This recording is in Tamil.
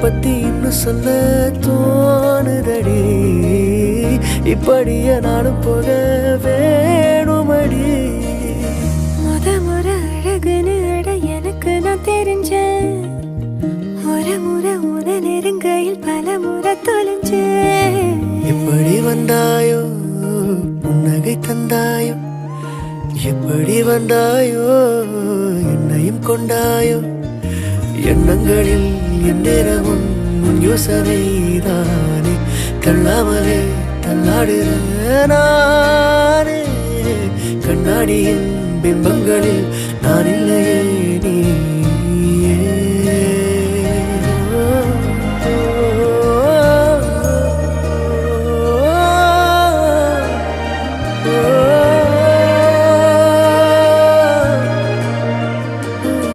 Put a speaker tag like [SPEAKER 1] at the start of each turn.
[SPEAKER 1] பத்தி இன்னும் சொல்ல தோணுதடி. இப்படியே நானும் போக வேணுமடி.
[SPEAKER 2] முறை அழகுன்னு அட எனக்கு நான் தெரிஞ்சேன். ஒரு முறை உன நெருங்கையில் பல முறை தொலைஞ்சேன்.
[SPEAKER 1] எப்படி வந்தாயோ புன்னகை தந்தாயோ, எப்படி வந்தாயோ என்னையும் கொண்டாயோ. எண்ணங்களில் எந்நேரமும் யோசனைதானே, தள்ளாமலே தள்ளாடுற நானே. கண்ணாடியின் பிம்பங்களில் நான் இல்லையே நீ